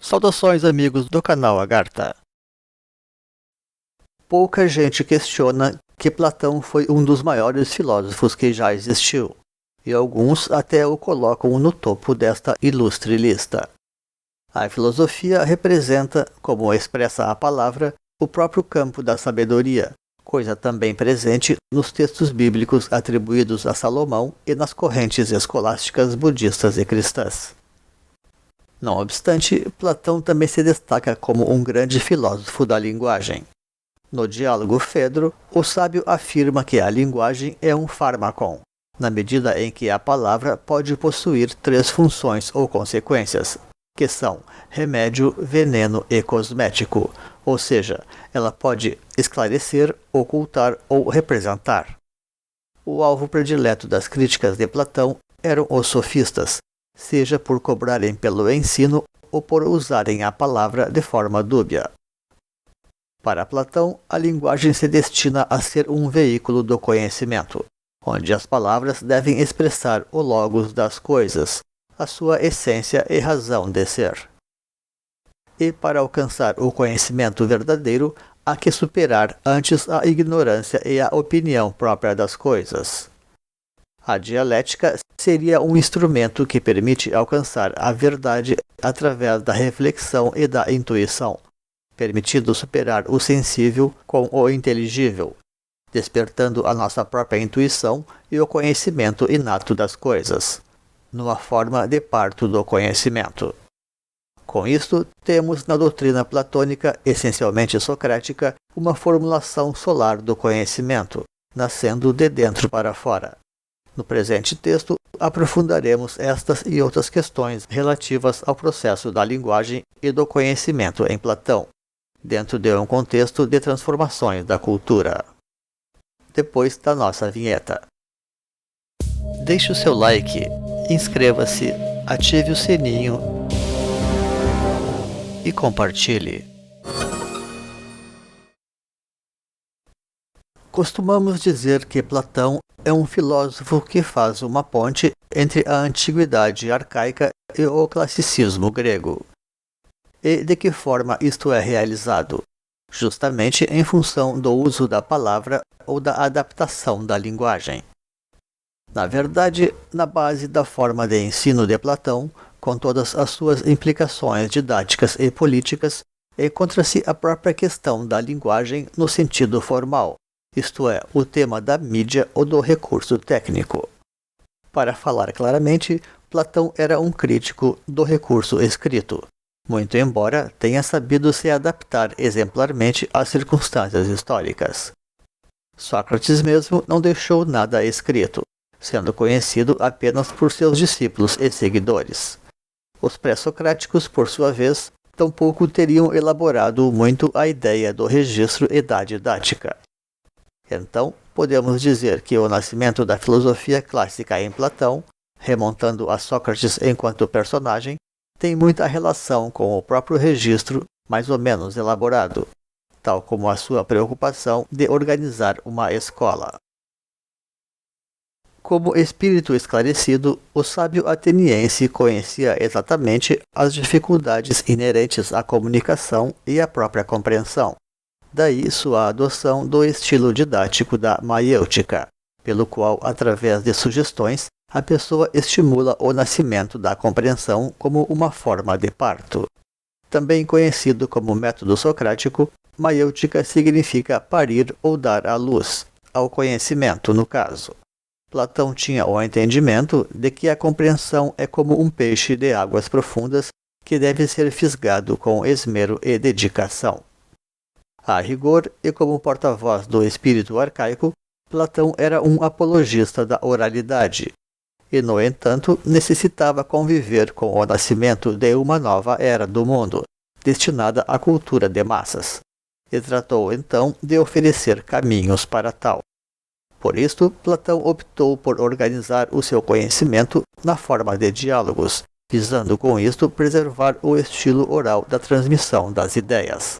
Saudações, amigos do canal Agartha. Pouca gente questiona que Platão foi um dos maiores filósofos que já existiu, e alguns até o colocam no topo desta ilustre lista. A filosofia representa, como expressa a palavra, o próprio campo da sabedoria, coisa também presente nos textos bíblicos atribuídos a Salomão e nas correntes escolásticas budistas e cristãs. Não obstante, Platão também se destaca como um grande filósofo da linguagem. No diálogo Fedro, o sábio afirma que a linguagem é um fármacon, na medida em que a palavra pode possuir três funções ou consequências, que são remédio, veneno e cosmético, ou seja, ela pode esclarecer, ocultar ou representar. O alvo predileto das críticas de Platão eram os sofistas, seja por cobrarem pelo ensino ou por usarem a palavra de forma dúbia. Para Platão, a linguagem se destina a ser um veículo do conhecimento, onde as palavras devem expressar o logos das coisas, a sua essência e razão de ser. E para alcançar o conhecimento verdadeiro, há que superar antes a ignorância e a opinião própria das coisas. A dialética seria um instrumento que permite alcançar a verdade através da reflexão e da intuição, permitindo superar o sensível com o inteligível, despertando a nossa própria intuição e o conhecimento inato das coisas, numa forma de parto do conhecimento. Com isto, temos na doutrina platônica, essencialmente socrática, uma formulação solar do conhecimento, nascendo de dentro para fora. No presente texto, aprofundaremos estas e outras questões relativas ao processo da linguagem e do conhecimento em Platão, dentro de um contexto de transformações da cultura. Depois da nossa vinheta. Deixe o seu like, inscreva-se, ative o sininho e compartilhe. Costumamos dizer que Platão é um filósofo que faz uma ponte entre a antiguidade arcaica e o classicismo grego. E de que forma isto é realizado? Justamente em função do uso da palavra ou da adaptação da linguagem. Na verdade, na base da forma de ensino de Platão, com todas as suas implicações didáticas e políticas, encontra-se a própria questão da linguagem no sentido formal, isto é, o tema da mídia ou do recurso técnico. Para falar claramente, Platão era um crítico do recurso escrito, muito embora tenha sabido se adaptar exemplarmente às circunstâncias históricas. Sócrates mesmo não deixou nada escrito, sendo conhecido apenas por seus discípulos e seguidores. Os pré-socráticos, por sua vez, tampouco teriam elaborado muito a ideia do registro e da didática. Então, podemos dizer que o nascimento da filosofia clássica em Platão, remontando a Sócrates enquanto personagem, tem muita relação com o próprio registro mais ou menos elaborado, tal como a sua preocupação de organizar uma escola. Como espírito esclarecido, o sábio ateniense conhecia exatamente as dificuldades inerentes à comunicação e à própria compreensão. Daí sua adoção do estilo didático da maiêutica, pelo qual, através de sugestões, a pessoa estimula o nascimento da compreensão como uma forma de parto. Também conhecido como método socrático, maiêutica significa parir ou dar à luz, ao conhecimento no caso. Platão tinha o entendimento de que a compreensão é como um peixe de águas profundas que deve ser fisgado com esmero e dedicação. A rigor, e como porta-voz do espírito arcaico, Platão era um apologista da oralidade, e, no entanto, necessitava conviver com o nascimento de uma nova era do mundo, destinada à cultura de massas, e tratou então de oferecer caminhos para tal. Por isto, Platão optou por organizar o seu conhecimento na forma de diálogos, visando com isto preservar o estilo oral da transmissão das ideias.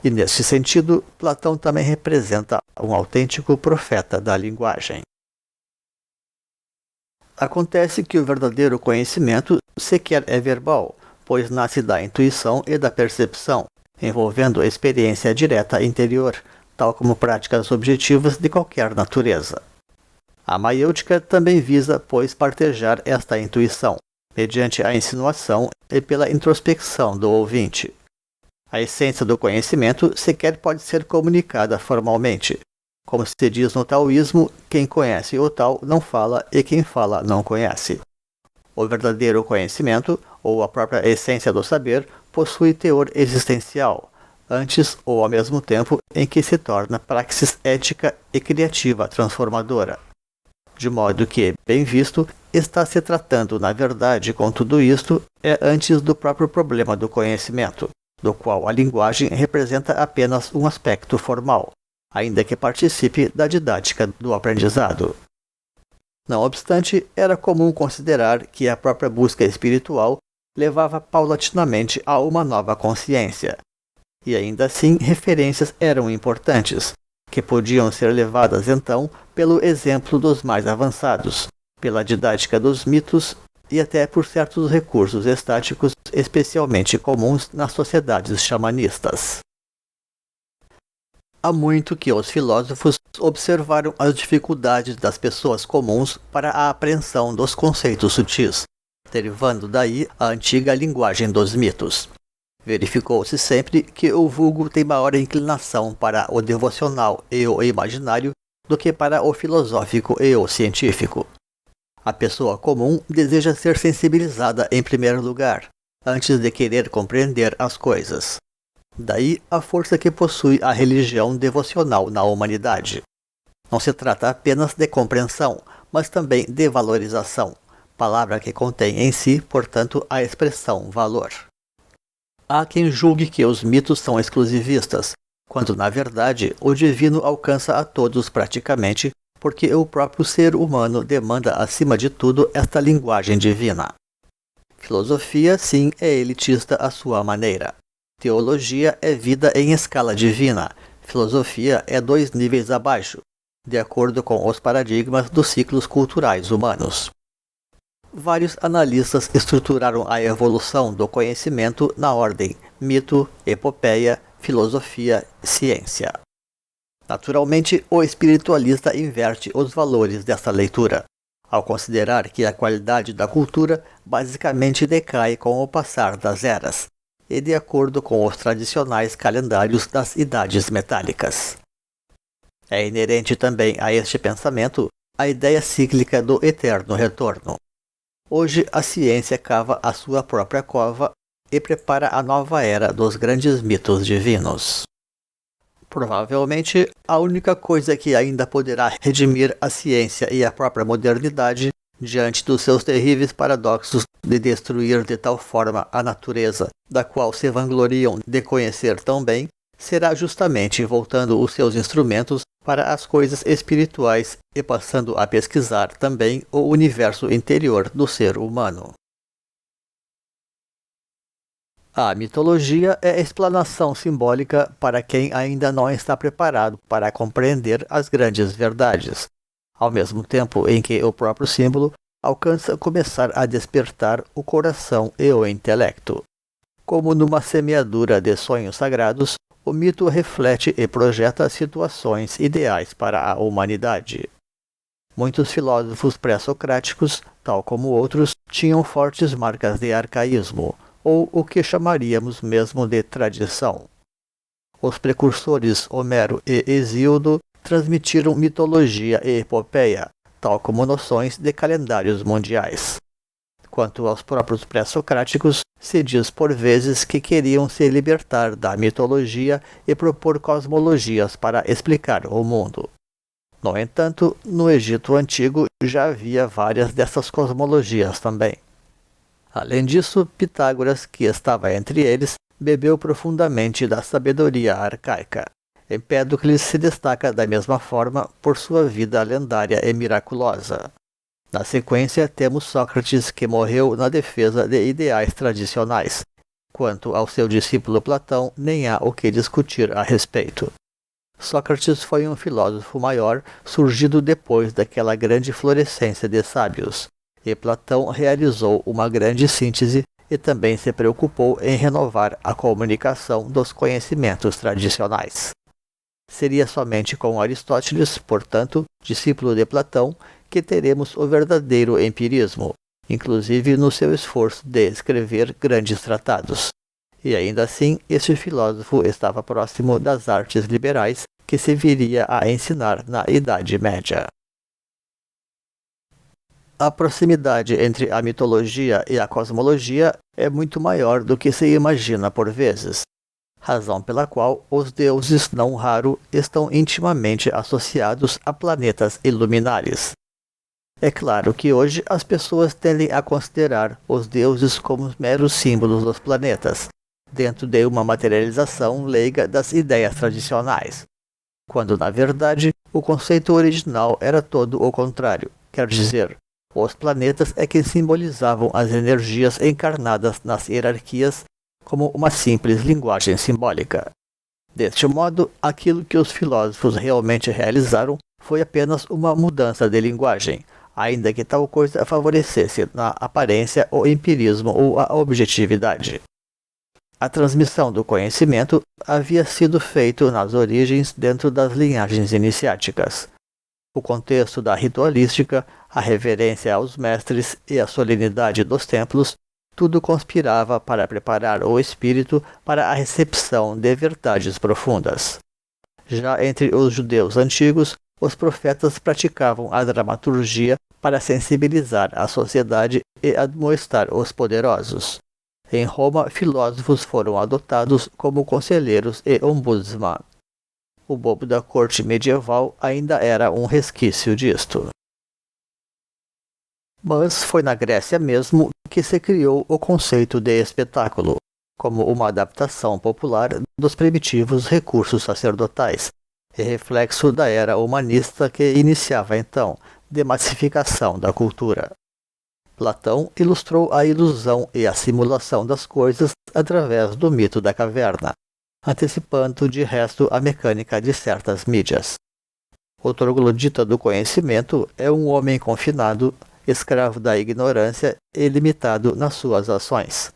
E neste sentido, Platão também representa um autêntico profeta da linguagem. Acontece que o verdadeiro conhecimento sequer é verbal, pois nasce da intuição e da percepção, envolvendo experiência direta interior, tal como práticas objetivas de qualquer natureza. A maiêutica também visa, pois, partejar esta intuição, mediante a insinuação e pela introspecção do ouvinte. A essência do conhecimento sequer pode ser comunicada formalmente. Como se diz no taoísmo, quem conhece o tal não fala e quem fala não conhece. O verdadeiro conhecimento, ou a própria essência do saber, possui teor existencial, antes ou ao mesmo tempo em que se torna praxis ética e criativa transformadora. De modo que, bem visto, está se tratando, na verdade, com tudo isto, antes do próprio problema do conhecimento, do qual a linguagem representa apenas um aspecto formal, ainda que participe da didática do aprendizado. Não obstante, era comum considerar que a própria busca espiritual levava paulatinamente a uma nova consciência. E ainda assim, referências eram importantes, que podiam ser levadas então pelo exemplo dos mais avançados, pela didática dos mitos e até por certos recursos estáticos especialmente comuns nas sociedades xamanistas. Há muito que os filósofos observaram as dificuldades das pessoas comuns para a apreensão dos conceitos sutis, derivando daí a antiga linguagem dos mitos. Verificou-se sempre que o vulgo tem maior inclinação para o devocional e o imaginário do que para o filosófico e o científico. A pessoa comum deseja ser sensibilizada em primeiro lugar, antes de querer compreender as coisas. Daí a força que possui a religião devocional na humanidade. Não se trata apenas de compreensão, mas também de valorização, palavra que contém em si, portanto, a expressão valor. Há quem julgue que os mitos são exclusivistas, quando na verdade o divino alcança a todos praticamente, porque o próprio ser humano demanda acima de tudo esta linguagem divina. Filosofia, sim, é elitista à sua maneira. Teologia é vida em escala divina. Filosofia é 2 níveis abaixo, de acordo com os paradigmas dos ciclos culturais humanos. Vários analistas estruturaram a evolução do conhecimento na ordem mito, epopeia, filosofia, ciência. Naturalmente, o espiritualista inverte os valores dessa leitura, ao considerar que a qualidade da cultura basicamente decai com o passar das eras, e de acordo com os tradicionais calendários das idades metálicas. É inerente também a este pensamento a ideia cíclica do eterno retorno. Hoje a ciência cava a sua própria cova e prepara a nova era dos grandes mitos divinos. Provavelmente, a única coisa que ainda poderá redimir a ciência e a própria modernidade diante dos seus terríveis paradoxos de destruir de tal forma a natureza, da qual se vangloriam de conhecer tão bem, será justamente voltando os seus instrumentos para as coisas espirituais e passando a pesquisar também o universo interior do ser humano. A mitologia é explanação simbólica para quem ainda não está preparado para compreender as grandes verdades, ao mesmo tempo em que o próprio símbolo alcança começar a despertar o coração e o intelecto. Como numa semeadura de sonhos sagrados, o mito reflete e projeta situações ideais para a humanidade. Muitos filósofos pré-socráticos, tal como outros, tinham fortes marcas de arcaísmo, ou o que chamaríamos mesmo de tradição. Os precursores Homero e Hesíodo transmitiram mitologia e epopeia, tal como noções de calendários mundiais. Quanto aos próprios pré-socráticos, se diz por vezes que queriam se libertar da mitologia e propor cosmologias para explicar o mundo. No entanto, no Egito Antigo já havia várias dessas cosmologias também. Além disso, Pitágoras, que estava entre eles, bebeu profundamente da sabedoria arcaica. Empédocles se destaca da mesma forma por sua vida lendária e miraculosa. Na sequência, temos Sócrates, que morreu na defesa de ideais tradicionais. Quanto ao seu discípulo Platão, nem há o que discutir a respeito. Sócrates foi um filósofo maior, surgido depois daquela grande florescência de sábios, e Platão realizou uma grande síntese e também se preocupou em renovar a comunicação dos conhecimentos tradicionais. Seria somente com Aristóteles, portanto, discípulo de Platão, que teremos o verdadeiro empirismo, inclusive no seu esforço de escrever grandes tratados. E ainda assim, este filósofo estava próximo das artes liberais que se viria a ensinar na Idade Média. A proximidade entre a mitologia e a cosmologia é muito maior do que se imagina por vezes, razão pela qual os deuses não raro estão intimamente associados a planetas e luminares. É claro que hoje as pessoas tendem a considerar os deuses como meros símbolos dos planetas, dentro de uma materialização leiga das ideias tradicionais, quando na verdade o conceito original era todo o contrário, quer dizer, os planetas é que simbolizavam as energias encarnadas nas hierarquias como uma simples linguagem simbólica. Deste modo, aquilo que os filósofos realmente realizaram foi apenas uma mudança de linguagem, ainda que tal coisa favorecesse na aparência o empirismo ou a objetividade. A transmissão do conhecimento havia sido feita nas origens dentro das linhagens iniciáticas. O contexto da ritualística, a reverência aos mestres e a solenidade dos templos, tudo conspirava para preparar o espírito para a recepção de verdades profundas. Já entre os judeus antigos, os profetas praticavam a dramaturgia para sensibilizar a sociedade e admoestar os poderosos. Em Roma, filósofos foram adotados como conselheiros e ombudsman. O bobo da corte medieval ainda era um resquício disto. Mas foi na Grécia mesmo que se criou o conceito de espetáculo, como uma adaptação popular dos primitivos recursos sacerdotais, e reflexo da era humanista que iniciava então, de massificação da cultura. Platão ilustrou a ilusão e a simulação das coisas através do mito da caverna, antecipando de resto a mecânica de certas mídias. O troglodita do conhecimento é um homem confinado, escravo da ignorância e limitado nas suas ações.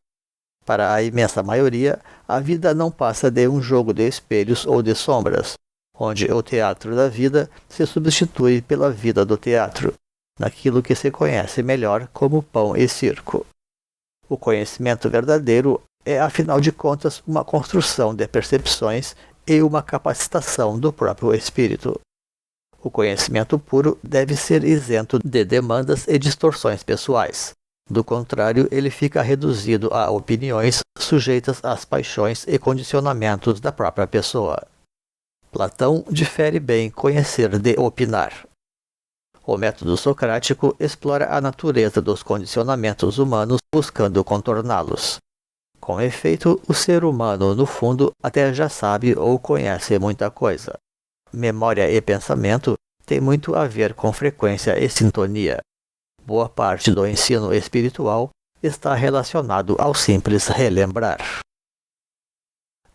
Para a imensa maioria, a vida não passa de um jogo de espelhos ou de sombras, onde o teatro da vida se substitui pela vida do teatro, naquilo que se conhece melhor como pão e circo. O conhecimento verdadeiro é, afinal de contas, uma construção de percepções e uma capacitação do próprio espírito. O conhecimento puro deve ser isento de demandas e distorções pessoais. Do contrário, ele fica reduzido a opiniões sujeitas às paixões e condicionamentos da própria pessoa. Platão difere bem conhecer de opinar. O método socrático explora a natureza dos condicionamentos humanos buscando contorná-los. Com efeito, o ser humano, no fundo, até já sabe ou conhece muita coisa. Memória e pensamento têm muito a ver com frequência e sintonia. Boa parte do ensino espiritual está relacionado ao simples relembrar.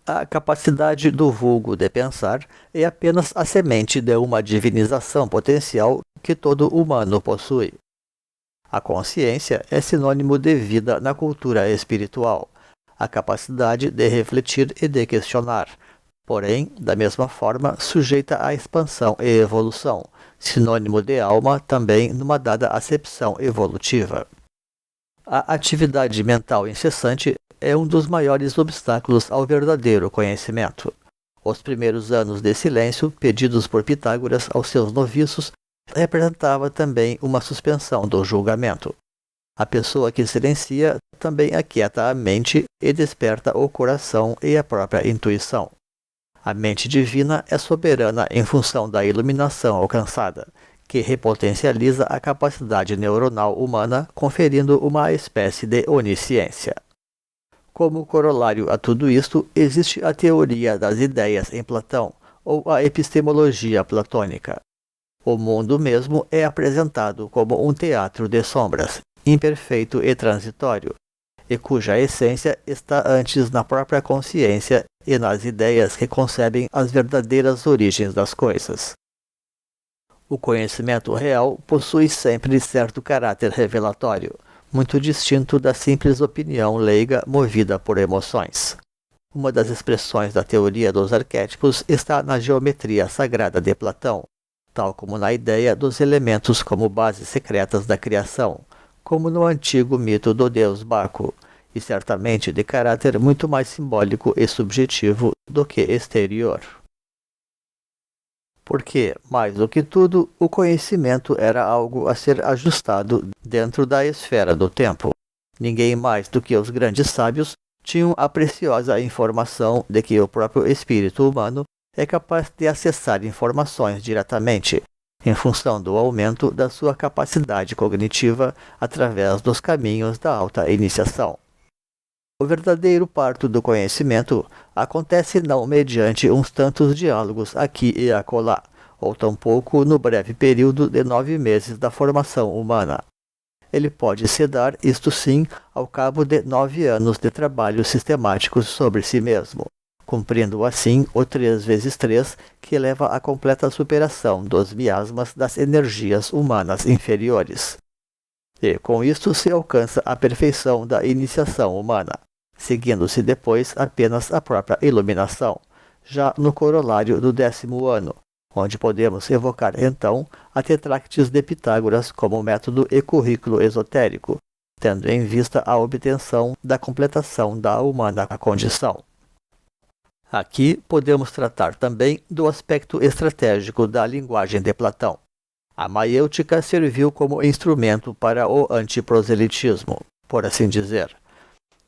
A capacidade do vulgo de pensar é apenas a semente de uma divinização potencial que todo humano possui. A consciência é sinônimo de vida na cultura espiritual, a capacidade de refletir e de questionar, porém, da mesma forma, sujeita à expansão e evolução, sinônimo de alma também numa dada acepção evolutiva. A atividade mental incessante é um dos maiores obstáculos ao verdadeiro conhecimento. Os primeiros anos de silêncio, pedidos por Pitágoras aos seus noviços, representava também uma suspensão do julgamento. A pessoa que silencia também aquieta a mente e desperta o coração e a própria intuição. A mente divina é soberana em função da iluminação alcançada, que repotencializa a capacidade neuronal humana, conferindo uma espécie de onisciência. Como corolário a tudo isto, existe a teoria das ideias em Platão, ou a epistemologia platônica. O mundo mesmo é apresentado como um teatro de sombras, imperfeito e transitório, e cuja essência está antes na própria consciência e nas ideias que concebem as verdadeiras origens das coisas. O conhecimento real possui sempre certo caráter revelatório, muito distinto da simples opinião leiga movida por emoções. Uma das expressões da teoria dos arquétipos está na geometria sagrada de Platão, tal como na ideia dos elementos como bases secretas da criação, como no antigo mito do deus Baco, e certamente de caráter muito mais simbólico e subjetivo do que exterior. Porque, mais do que tudo, o conhecimento era algo a ser ajustado dentro da esfera do tempo. Ninguém mais do que os grandes sábios tinham a preciosa informação de que o próprio espírito humano é capaz de acessar informações diretamente, em função do aumento da sua capacidade cognitiva através dos caminhos da alta iniciação. O verdadeiro parto do conhecimento acontece não mediante uns tantos diálogos aqui e acolá, ou tampouco no breve período de 9 meses da formação humana. Ele pode se dar, isto sim, ao cabo de 9 anos de trabalhos sistemáticos sobre si mesmo, cumprindo assim o 3 vezes 3, que leva à completa superação dos miasmas das energias humanas inferiores. E com isto se alcança a perfeição da iniciação humana, seguindo-se depois apenas a própria iluminação, já no corolário do 10º ano, onde podemos evocar então a Tetráctis de Pitágoras como método e currículo esotérico, tendo em vista a obtenção da completação da humana condição. Aqui podemos tratar também do aspecto estratégico da linguagem de Platão. A maiêutica serviu como instrumento para o antiproselitismo, por assim dizer.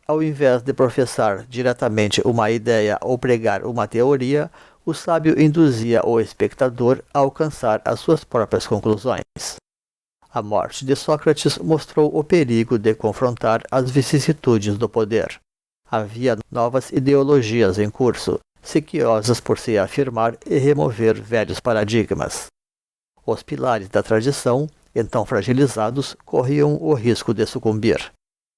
Ao invés de professar diretamente uma ideia ou pregar uma teoria, o sábio induzia o espectador a alcançar as suas próprias conclusões. A morte de Sócrates mostrou o perigo de confrontar as vicissitudes do poder. Havia novas ideologias em curso, sequiosas por se afirmar e remover velhos paradigmas. Os pilares da tradição, então fragilizados, corriam o risco de sucumbir.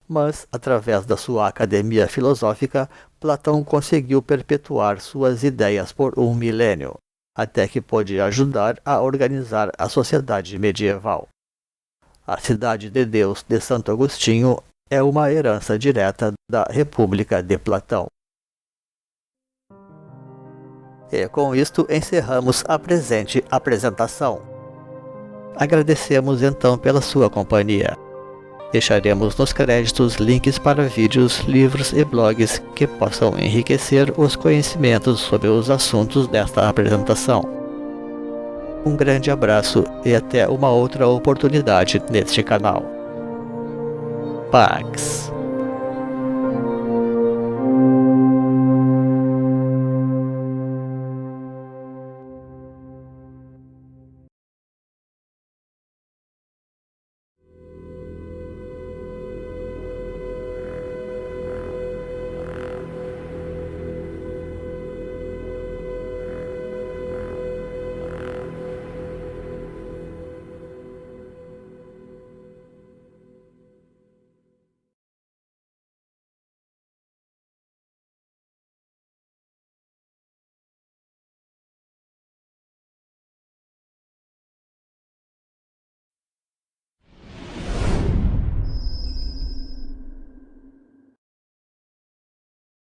Mas, através da sua academia filosófica, Platão conseguiu perpetuar suas ideias por 1 milênio, até que pôde ajudar a organizar a sociedade medieval. A Cidade de Deus de Santo Agostinho é uma herança direta da República de Platão. E com isto encerramos a presente apresentação. Agradecemos então pela sua companhia. Deixaremos nos créditos links para vídeos, livros e blogs que possam enriquecer os conhecimentos sobre os assuntos desta apresentação. Um grande abraço e até uma outra oportunidade neste canal. Pax.